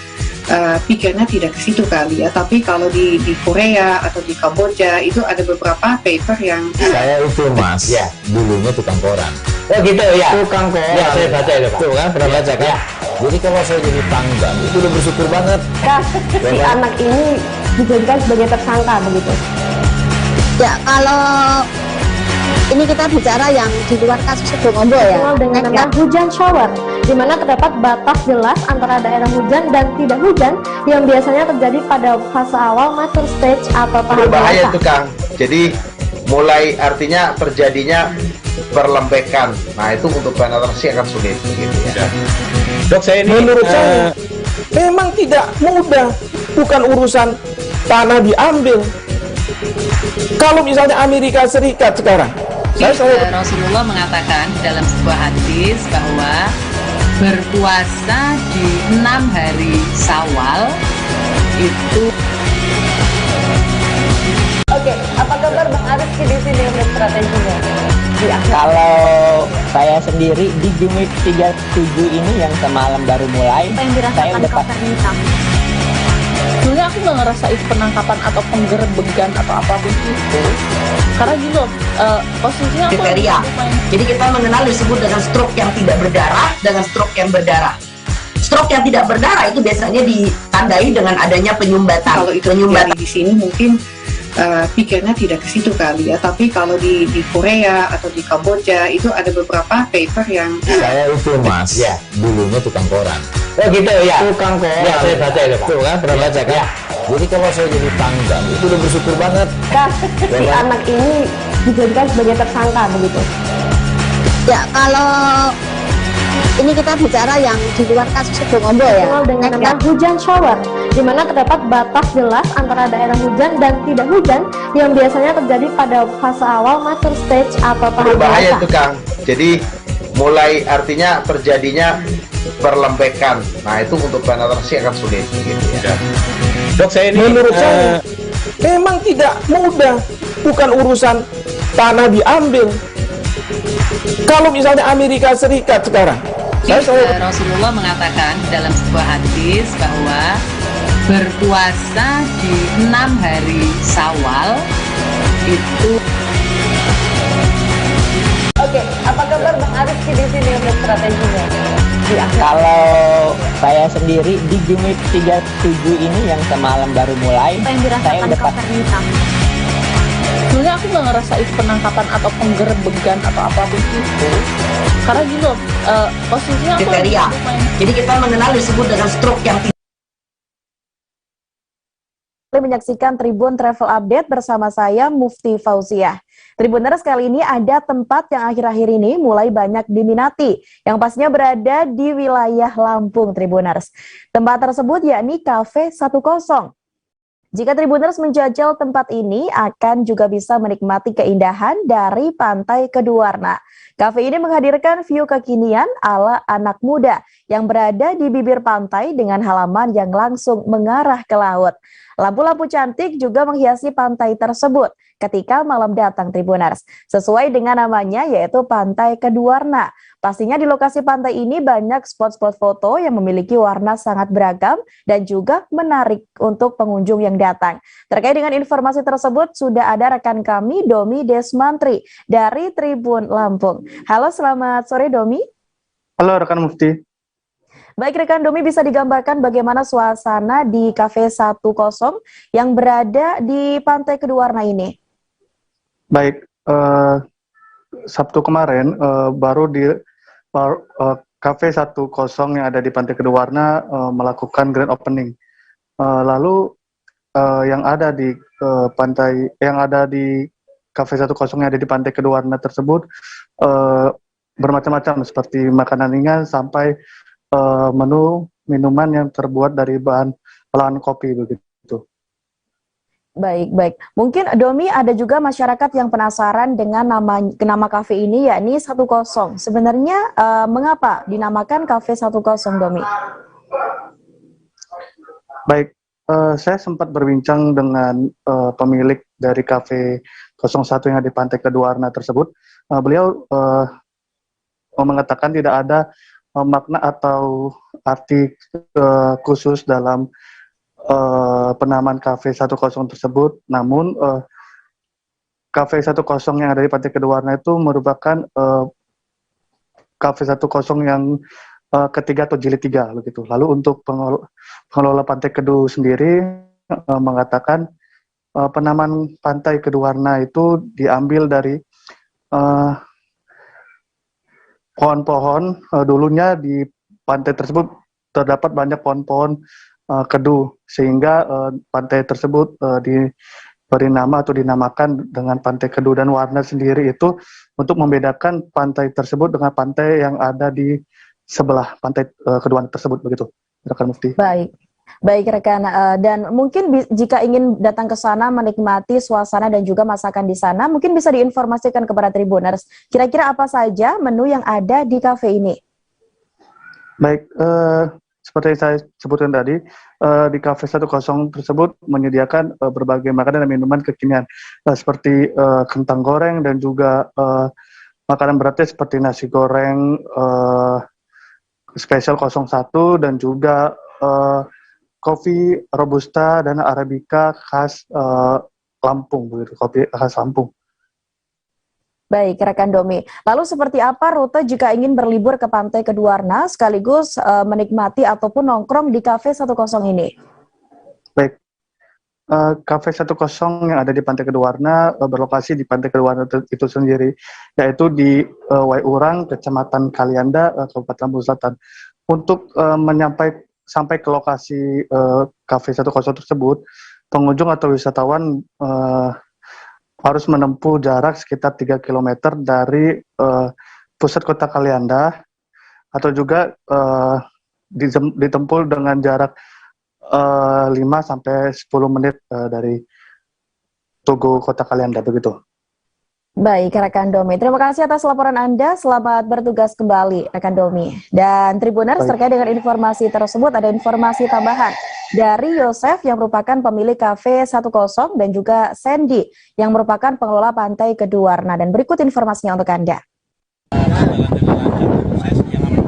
pikirnya tidak ke situ kali ya, tapi kalau di Korea atau di Kamboja itu ada beberapa paper yang saya itu Mas, ya dulunya tukang koran. Oh gitu ya. Tukang koran. Ya saya baca itu Pak. Tuh kan, pernah baca kan? Ya. Jadi kalau saya jadi tangga, itu udah bersyukur banget. Si anak ini dijadikan sebagai tersangka begitu. Ya, kalau ini kita bicara yang di luar kasus Sibolga ya. Dikenal dengan nama hujan shower, di mana terdapat batas jelas antara daerah hujan dan tidak hujan yang biasanya terjadi pada fase awal mature stage atau tahap Berbahaya dewasa. itu Kang. Jadi mulai artinya terjadinya perlembekan. Nah itu untuk penetrasi akan sulit gitu ya. Dok, saya ini menurut saya memang tidak mudah, bukan urusan tanah diambil. Kalau misalnya Amerika Serikat sekarang, Rasulullah mengatakan dalam sebuah hadis bahwa berpuasa di 6 hari Syawal itu. Oke, apa kabar Bang Arif di sini untuk strateginya? Kalau saya sendiri di Jumit 37 ini yang semalam baru mulai, Apa yang saya dirasakan udah Kapten Hitam? sebenarnya aku nggak ngerasain penangkapan atau penggerebegan atau apapun itu, karena gini loh, posisinya aku Kriteria. Jadi kita mengenal disebut dengan stroke yang tidak berdarah dengan stroke yang berdarah. Stroke yang tidak berdarah itu biasanya ditandai dengan adanya penyumbatan. kalau itu terjadi di sini mungkin pikirnya tidak ke situ kali ya, tapi kalau di Korea atau di Kamboja itu ada beberapa paper yang saya itu Mas, ya dulunya tukang koran. Oh gitu ya. Tukang koran. Ya saya baca itu Pak. Tuh kan, pernah baca kan? Ya. Jadi kalau saya jadi tangga, itu udah bersyukur banget. Si anak ini dijadikan sebagai tersangka begitu. Ya, kalau ini kita bicara yang di luar kasus Sibolga ya. Dikenal dengan nama hujan shower, di mana terdapat batas jelas antara daerah hujan dan tidak hujan yang biasanya terjadi pada fase awal mature stage atau tahap Berbahaya dewasa. itu Kang. Jadi mulai artinya terjadinya perlembekan. Nah itu untuk penetrasi akan sulit gitu ya. Dok, saya ini menurut saya memang tidak mudah, bukan urusan tanah diambil. Kalau misalnya Amerika Serikat sekarang, Rasulullah mengatakan dalam sebuah hadis bahwa berpuasa di 6 hari Syawal itu. Oke, apa kabar Bang Arifki di sini untuk strateginya? Kalau saya sendiri di Game Week 37 ini yang semalam baru mulai, saya udah pasti. Sebenarnya aku nggak ngerasa itu penangkapan atau penggerbegan atau apapun itu, karena gini loh, posisinya aku kriteria. Jadi kita mengenal disebut dengan stroke yang menyaksikan Tribun Travel Update bersama saya Mufti Fauziah. Tribuners, kali ini ada tempat yang akhir-akhir ini mulai banyak diminati, yang pastinya berada di wilayah Lampung, Tribuners. Tempat tersebut yakni Cafe 10. Jika Tribuners menjajal tempat ini, akan juga bisa menikmati keindahan dari Pantai Keduarna. Cafe ini menghadirkan view kekinian ala anak muda yang berada di bibir pantai dengan halaman yang langsung mengarah ke laut. Lampu-lampu cantik juga menghiasi pantai tersebut ketika malam datang, Tribuners. Sesuai dengan namanya, yaitu Pantai Keduarna. Pastinya di lokasi pantai ini banyak spot-spot foto yang memiliki warna sangat beragam dan juga menarik untuk pengunjung yang datang. Terkait dengan informasi tersebut, sudah ada rekan kami, Domi Desmantri, dari Tribun Lampung. Halo, selamat sore, Domi. Halo, rekan Mufti. Baik, rekan Domi, bisa digambarkan bagaimana suasana di Cafe 10 yang berada di Pantai Keduarna ini? Baik, Sabtu kemarin Cafe 10 yang ada di Pantai Keduarna melakukan grand opening. Lalu yang ada di Cafe 10 yang ada di Pantai Keduarna tersebut bermacam-macam, seperti makanan ringan sampai menu minuman yang terbuat dari bahan olahan kopi begitu. Baik. Mungkin Domi, ada juga masyarakat yang penasaran dengan nama kafe ini, yakni 10. Sebenarnya mengapa dinamakan Cafe 10, Domi? Baik, saya sempat berbincang dengan pemilik dari Cafe 01 yang ada di Pantai Keduarna tersebut. Beliau mengatakan tidak ada makna atau arti khusus dalam penamaan Cafe 10 tersebut. Namun Cafe 10 yang ada di Pantai Keduarna itu merupakan Cafe 10 yang ketiga atau jilid 3 begitu. Lalu untuk pengelola Pantai Kedu sendiri mengatakan penamaan Pantai Keduarna itu diambil dari pohon-pohon. Dulunya di pantai tersebut terdapat banyak pohon-pohon kedu, sehingga pantai tersebut diberi nama atau dinamakan dengan Pantai Kedu, dan warna sendiri itu untuk membedakan pantai tersebut dengan pantai yang ada di sebelah Pantai Keduarna tersebut begitu, rekan Mufti. Baik rekan, dan mungkin jika ingin datang ke sana menikmati suasana dan juga masakan di sana, mungkin bisa diinformasikan kepada Tribuners, kira-kira apa saja menu yang ada di kafe ini? Baik, seperti yang saya sebutkan tadi, di Cafe 10 tersebut menyediakan berbagai makanan dan minuman kekinian, seperti kentang goreng dan juga makanan beratnya seperti nasi goreng spesial 01 dan juga kopi robusta dan arabica khas Lampung, begitu, kopi khas Lampung. Baik, rekan Domi. Lalu seperti apa rute jika ingin berlibur ke Pantai Keduarna sekaligus menikmati ataupun nongkrong di Cafe 10 ini? Baik, Cafe 10 yang ada di Pantai Keduarna berlokasi di Pantai Keduarna itu sendiri, yaitu di Waiurang, Kecamatan Kalianda, Kabupaten Lampung Selatan. Untuk sampai ke lokasi Cafe 10 tersebut, pengunjung atau wisatawan harus menempuh jarak sekitar 3 km dari pusat kota Kalianda, atau juga ditempuh dengan jarak 5 sampai 10 menit dari Tugu Kota Kalianda begitu. Baik, rekan Domi. Terima kasih atas laporan Anda. Selamat bertugas kembali, rekan Domi. Dan Tribuners, terkait dengan informasi tersebut, ada informasi tambahan dari Yosef yang merupakan pemilik Cafe 10 dan juga Sandy yang merupakan pengelola Pantai Keduwarna. Dan berikut informasinya untuk Anda.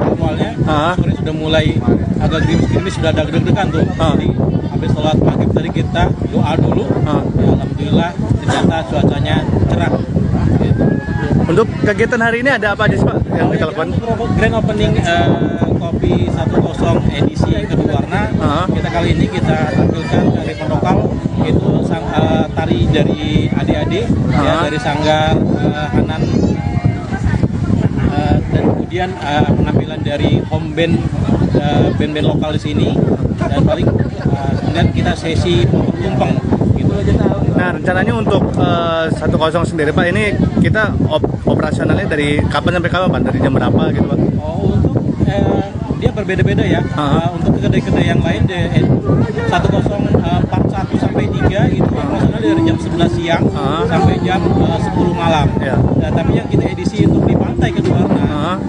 Awalnya sore sudah mulai agak gerimis sudah ada deg-degan tuh. Jadi habis sholat maghrib tadi kita doa dulu. Ya, alhamdulillah ternyata cuacanya cerah. Gitu. Untuk kegiatan hari ini ada apa aja sih Pak yang kita lakukan? Grand opening Kopi 10 edisi Keduwarna. Kita kali ini kita tampilkan dari lokal itu tari dari adik-adik ya, dari Sanggar Hanan. Dan kemudian penampilan dari home band band-band lokal di sini, dan paling kemudian kita sesi potong tumpeng gitu. Nah, rencananya untuk 10 sendiri Pak, ini kita operasionalnya dari kapan sampai kapan Pak? Dari jam berapa gitu Pak? Oh, untuk dia berbeda-beda ya. Untuk kedai-kedai yang lain 1041 sampai 3 itu operasional dari jam 11 siang sampai jam 10 malam. Nah, tapi yang kita edisi untuk di Pantai Keduwarna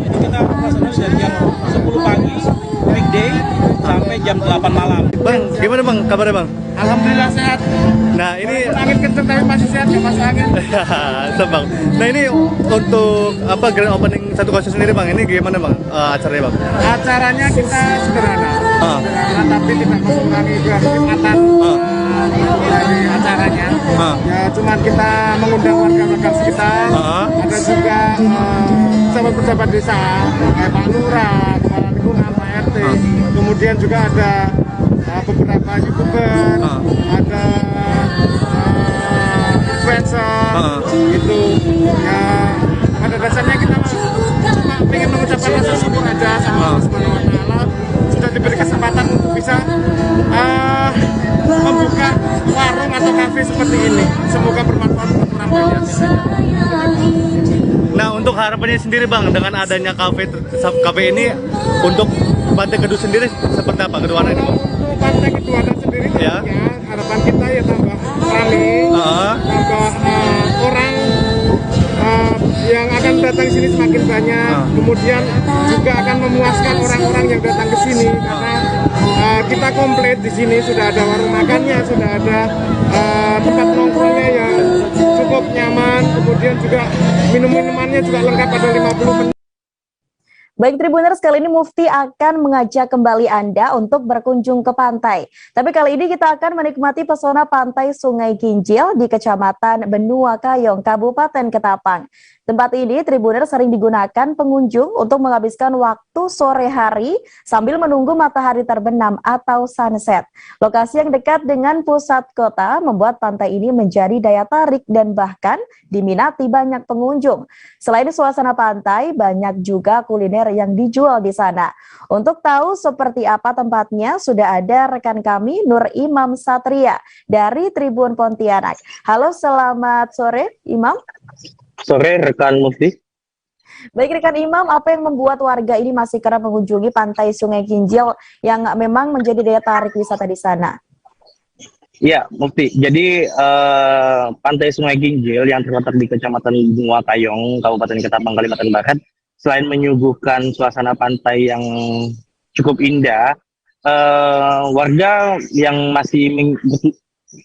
itu kita operasional dari jam 10 pagi weekday sampai jam 8 malam. Bang, gimana Bang kabarnya Bang? Alhamdulillah sehat. Nah, ini angin kenceng tapi masih sehat, nggak masuk angin. Bang. Nah, ini untuk apa grand opening 10 sendiri Bang? Ini gimana Bang acaranya Bang? Acaranya kita sederhana, tapi tidak mengurangi kenikmatan dari acaranya. Ya, cuman kita mengundang warga-warga sekitar, ada juga pejabat-pejabat desa, kayak Pak Lurah, Kepala Lingkungan, Pak RT, kemudian juga ada beberapa YouTuber, ada influencer, gitu. Ya, pada dasarnya kita cuma ingin mengucapkan rasa syukur aja sama Allah Subhanahu wa Ta'ala sudah diberi kesempatan untuk bisa membuka warung atau kafe seperti ini. Semoga bermanfaat untuk orang banyak. Nah, untuk harapannya sendiri Bang dengan adanya kafe ini untuk Pantai Kedu sendiri seperti apa Keduwarna ini Bang? Untuk Pantai Keduwarna sendiri ya, harapan kita ya tambah rame, tambah orang yang akan datang ke sini semakin banyak, kemudian juga akan memuaskan orang-orang yang datang ke sini karena kita komplit di sini, sudah ada warung makannya, sudah ada tempat nongkrongnya yang cukup nyaman, kemudian juga minum-minumannya juga lengkap, ada 50 menit. Baik Tribuners, kali ini Mufti akan mengajak kembali Anda untuk berkunjung ke pantai. Tapi kali ini kita akan menikmati pesona pantai Sungai Kinjil di Kecamatan Benua Kayong, Kabupaten Ketapang. Tempat ini Tribuners sering digunakan pengunjung untuk menghabiskan waktu sore hari sambil menunggu matahari terbenam atau sunset. Lokasi yang dekat dengan pusat kota membuat pantai ini menjadi daya tarik dan bahkan diminati banyak pengunjung. Selain suasana pantai, banyak juga kuliner yang dijual di sana. Untuk tahu seperti apa tempatnya, sudah ada rekan kami Nur Imam Satria dari Tribun Pontianak. Halo, selamat sore Imam. Sore rekan Mufti. Baik rekan Imam, apa yang membuat warga ini masih kerap mengunjungi pantai Sungai Kinjil yang memang menjadi daya tarik wisata di sana? Ya, Mufti. Jadi pantai Sungai Kinjil yang terletak di Kecamatan Benua Kayong, Kabupaten Ketapang, Kalimantan Barat, selain menyuguhkan suasana pantai yang cukup indah, warga yang masih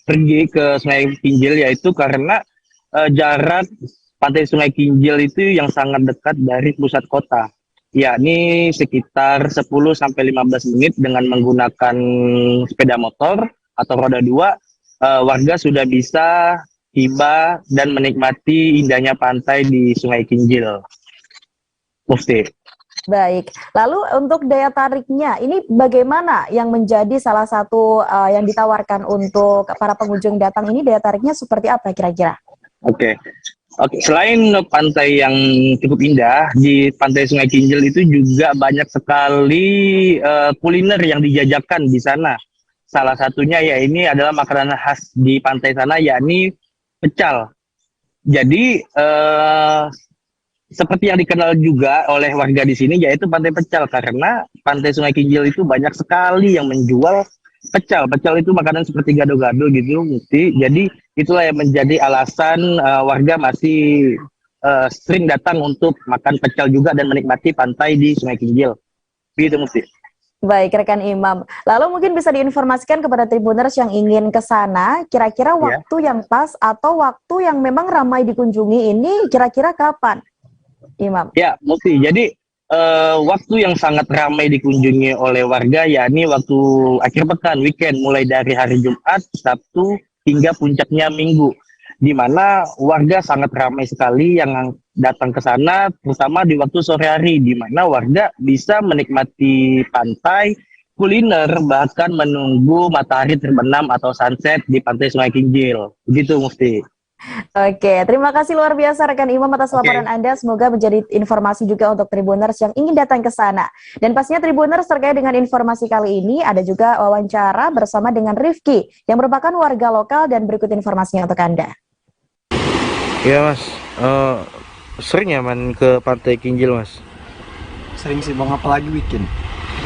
pergi ke Sungai Kinjil yaitu karena jarak Pantai Sungai Kinjil itu yang sangat dekat dari pusat kota, yakni sekitar 10-15 menit dengan menggunakan sepeda motor atau roda 2, warga sudah bisa tiba dan menikmati indahnya pantai di Sungai Kinjil. Mufti. Baik, lalu untuk daya tariknya, ini bagaimana yang menjadi salah satu yang ditawarkan untuk para pengunjung datang ini, daya tariknya seperti apa kira-kira? Oke, selain pantai yang cukup indah, di Pantai Sungai Kinjil itu juga banyak sekali kuliner yang dijajakan di sana. Salah satunya ya ini adalah makanan khas di pantai sana, yakni pecal. Jadi seperti yang dikenal juga oleh warga di sini yaitu pantai pecal, karena Pantai Sungai Kinjil itu banyak sekali yang menjual pecel. Pecel itu makanan seperti gado-gado gitu, Mufti. Jadi itulah yang menjadi alasan warga masih sering datang untuk makan pecel juga dan menikmati pantai di Sungai Kinjil. Begitu, Mufti. Baik, rekan Imam. Lalu mungkin bisa diinformasikan kepada Tribuners yang ingin ke sana, kira-kira waktu yang pas atau waktu yang memang ramai dikunjungi ini kira-kira kapan, Imam? Ya, Mufti. Jadi waktu yang sangat ramai dikunjungi oleh warga yakni waktu akhir pekan, weekend, mulai dari hari Jumat, Sabtu, hingga puncaknya Minggu, di mana warga sangat ramai sekali yang datang ke sana, terutama di waktu sore hari, di mana warga bisa menikmati pantai, kuliner, bahkan menunggu matahari terbenam atau sunset di pantai Sungai Kinjil. Begitu, Mufti. Oke, terima kasih luar biasa rekan Imam atas laporan Anda. Semoga menjadi informasi juga untuk Tribuners yang ingin datang ke sana. Dan pastinya Tribuners terkait dengan informasi kali ini ada juga wawancara bersama dengan Rifki yang merupakan warga lokal dan berikut informasinya untuk Anda. Iya Mas, sering ya main ke Pantai Kinjil Mas? Sering sih Bang, apalagi weekend.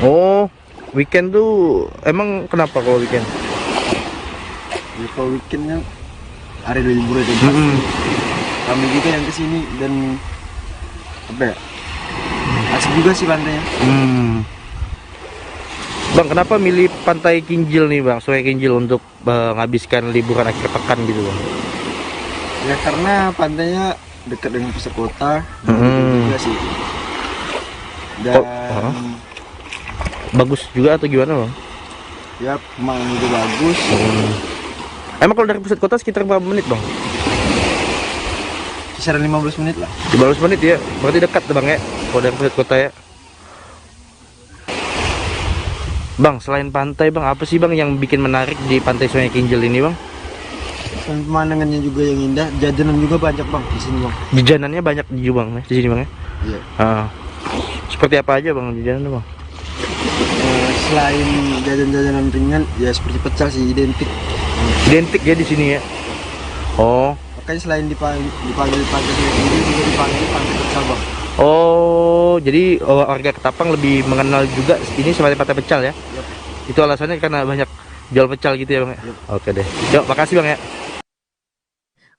Oh, weekend tuh emang kenapa kalau weekend? Ya, kalau weekendnya hari libur itu kami juga yang kesini dan apa ya, asik juga sih pantainya. Bang, kenapa milih Pantai Kinjil nih Bang, Sungai Kinjil untuk menghabiskan liburan akhir pekan gitu Bang? Ya karena pantainya dekat dengan pusat kota, juga sih. Dan bagus juga atau gimana Bang? Ya pemandangan juga bagus. Emang kalau dari pusat kota sekitar berapa menit Bang? Kisaran 15 menit lah. 15 menit ya, berarti dekat Bang ya, kalau dari pusat kota ya. Bang, selain pantai Bang, apa sih Bang yang bikin menarik di Pantai Sungai Kinjil ini Bang? Dan pemandangannya juga yang indah, jajanan juga banyak Bang di sini Bang. Jajanannya banyak di Bang ya, di sini Bang ya? Iya. Seperti apa aja Bang jajanan Bang? Selain jajan-jajanan ringan, ya seperti pecel sih, identik ya di sini ya. Oh. Makanya selain dipanggil pantai ini juga dipanggil pantai pecel Bang. Oh, jadi warga Ketapang lebih mengenal juga ini sebagai pantai pecel ya? Yep. Itu alasannya karena banyak jual pecel gitu ya Bang? Yep. Oke deh. Yuk, makasih Bang ya.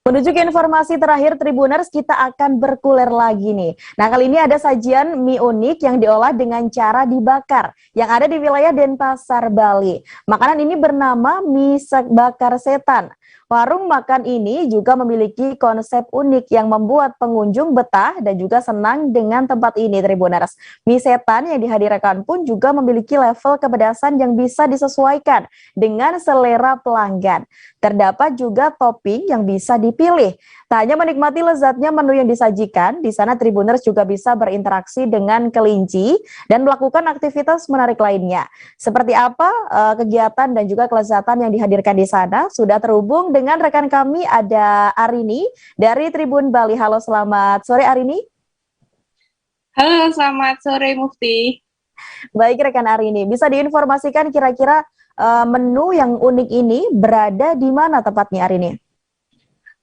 Menuju ke informasi terakhir Tribuners, kita akan berkuler lagi nih. Nah, kali ini ada sajian mie unik yang diolah dengan cara dibakar yang ada di wilayah Denpasar, Bali. Makanan ini bernama mie bakar setan. Warung makan ini juga memiliki konsep unik yang membuat pengunjung betah dan juga senang dengan tempat ini, Tribuners. Mie setan yang dihadirkan pun juga memiliki level kepedasan yang bisa disesuaikan dengan selera pelanggan. Terdapat juga topping yang bisa dipilih. Tak hanya menikmati lezatnya menu yang disajikan, di sana Tribuners juga bisa berinteraksi dengan kelinci dan melakukan aktivitas menarik lainnya. Seperti apa kegiatan dan juga kelezatan yang dihadirkan di sana? Sudah terhubung dengan rekan kami, ada Arini dari Tribun Bali. Halo, selamat sore Arini. Halo, selamat sore Mufti. Baik rekan Arini, bisa diinformasikan kira-kira menu yang unik ini berada di mana tepatnya Arini?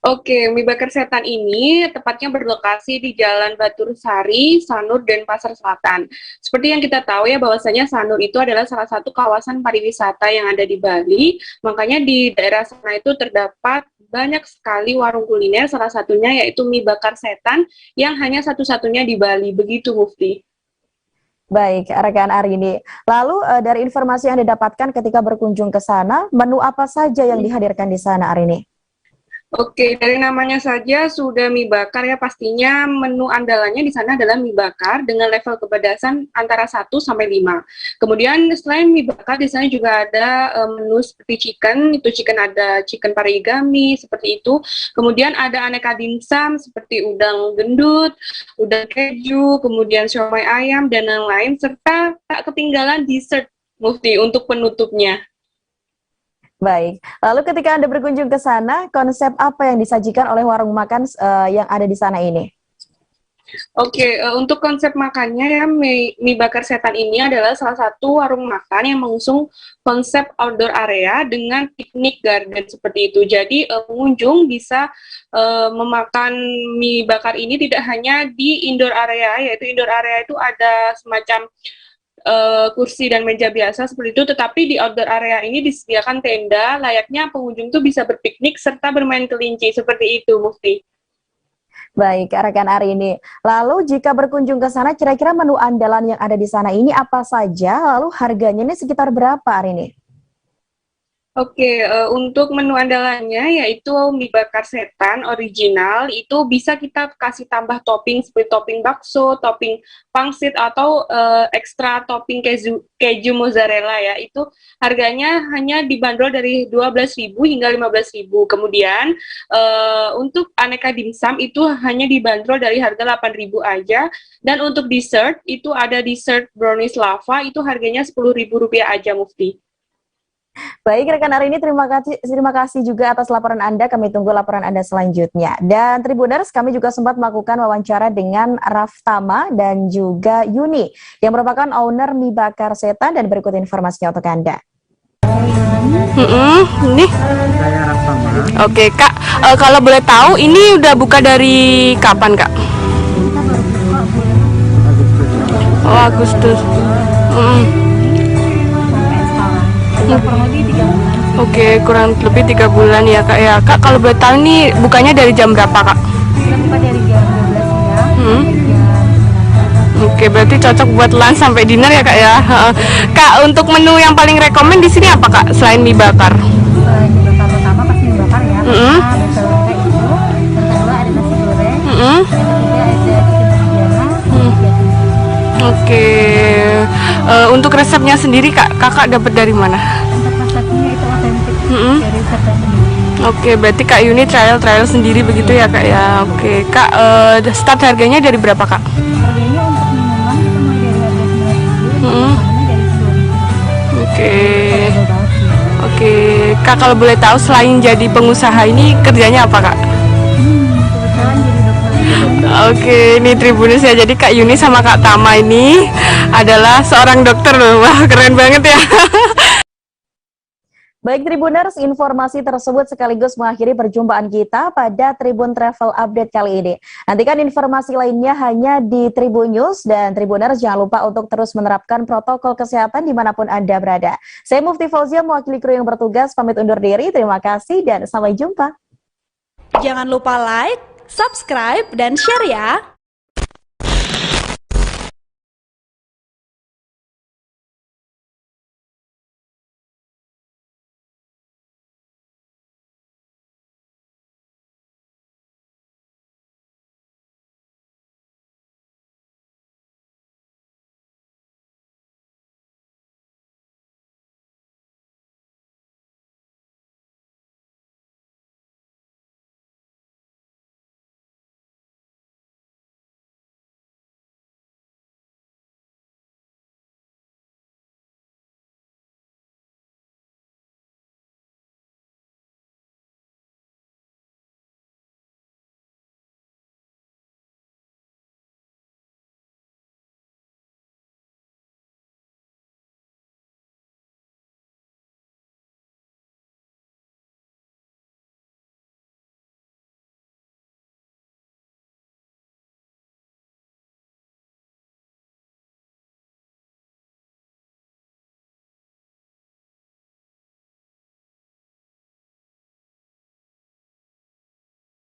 Oke, mie bakar setan ini tepatnya berlokasi di Jalan Batur Sari, Sanur, Denpasar Selatan. Seperti yang kita tahu ya bahwasanya Sanur itu adalah salah satu kawasan pariwisata yang ada di Bali. Makanya di daerah sana itu terdapat banyak sekali warung kuliner, salah satunya yaitu mie bakar setan yang hanya satu-satunya di Bali. Begitu Mufti. Baik, rekan Arini. Lalu dari informasi yang didapatkan ketika berkunjung ke sana, menu apa saja yang dihadirkan di sana Arini? Oke, dari namanya saja sudah mie bakar ya, pastinya menu andalannya di sana adalah mie bakar dengan level kepedasan antara 1 sampai 5. Kemudian selain mie bakar di sana juga ada menu seperti chicken, itu chicken ada chicken parigami seperti itu. Kemudian ada aneka dimsum seperti udang gendut, udang keju, kemudian siomay ayam dan lain-lain, serta tak ketinggalan dessert Mufti untuk penutupnya. Baik, lalu ketika Anda berkunjung ke sana, konsep apa yang disajikan oleh warung makan yang ada di sana ini? Oke, untuk konsep makannya ya, mie bakar setan ini adalah salah satu warung makan yang mengusung konsep outdoor area dengan piknik garden seperti itu. Jadi pengunjung bisa memakan mie bakar ini tidak hanya di indoor area, yaitu indoor area itu ada semacam kursi dan meja biasa seperti itu, tetapi di outdoor area ini disediakan tenda, layaknya pengunjung tuh bisa berpiknik serta bermain kelinci, seperti itu, Mufti. Baik, rekan Arini. Lalu jika berkunjung ke sana, kira-kira menu andalan yang ada di sana ini apa saja? Lalu harganya ini sekitar berapa, Arini? Oke, untuk menu andalannya yaitu mie bakar setan original, itu bisa kita kasih tambah topping seperti topping bakso, topping pangsit, atau ekstra topping keju mozzarella ya. Itu harganya hanya dibanderol dari 12.000 hingga 15.000. Kemudian untuk aneka dimsum itu hanya dibanderol dari harga 8.000 aja. Dan untuk dessert itu ada dessert brownies lava, itu harganya Rp10.000 aja, Mufti. Baik, rekan Arini, terima kasih juga atas laporan Anda. Kami tunggu laporan Anda selanjutnya. Dan Tribuners, kami juga sempat melakukan wawancara dengan Raftama dan juga Yuni, yang merupakan owner mie bakar setan, dan berikut informasinya untuk Anda. Ini. Oke, Kak, kalau boleh tahu ini udah buka dari kapan, Kak? Oh, Agustus. Oke, kurang lebih 3 bulan ya, Kak ya. Kak, kalau boleh tahu nih bukanya dari jam berapa, Kak? Kita buka dari jam 12 siang. Oke, berarti cocok buat lunch sampai dinner ya, Kak ya. Kak, untuk menu yang paling rekomen di sini apa, Kak? Selain mie bakar? Mie bakar pertama pasti mie bakar ya. Ada telur kayak itu. Yang kedua ada nasi goreng. Yang ketiga ada chicken Indiana. Oke. Untuk resepnya sendiri, Kak, Kakak dapat dari mana? Untuk resepnya itu otentik dari resep sendiri. Oke, berarti Kak Yuni trial sendiri begitu ya, Kak ya. Oke, Kak, start harganya dari berapa, Kak? Harganya untuk minuman itu mulai dari harga 9.000, makanannya dari 10.000. Oke, Kak, kalau boleh tahu selain jadi pengusaha ini kerjanya apa, Kak? Kebetulan jadi dokter. Oke, ini Tribuners ya. Jadi Kak Yuni sama Kak Tama ini adalah seorang dokter loh. Wah, keren banget ya. Baik Tribuners, informasi tersebut sekaligus mengakhiri perjumpaan kita pada Tribun Travel Update kali ini. Nantikan informasi lainnya hanya di Tribun News, dan Tribuners jangan lupa untuk terus menerapkan protokol kesehatan dimanapun Anda berada. Saya Mufti Fauzia mewakili kru yang bertugas, pamit undur diri. Terima kasih dan sampai jumpa. Jangan lupa like, subscribe, dan share ya.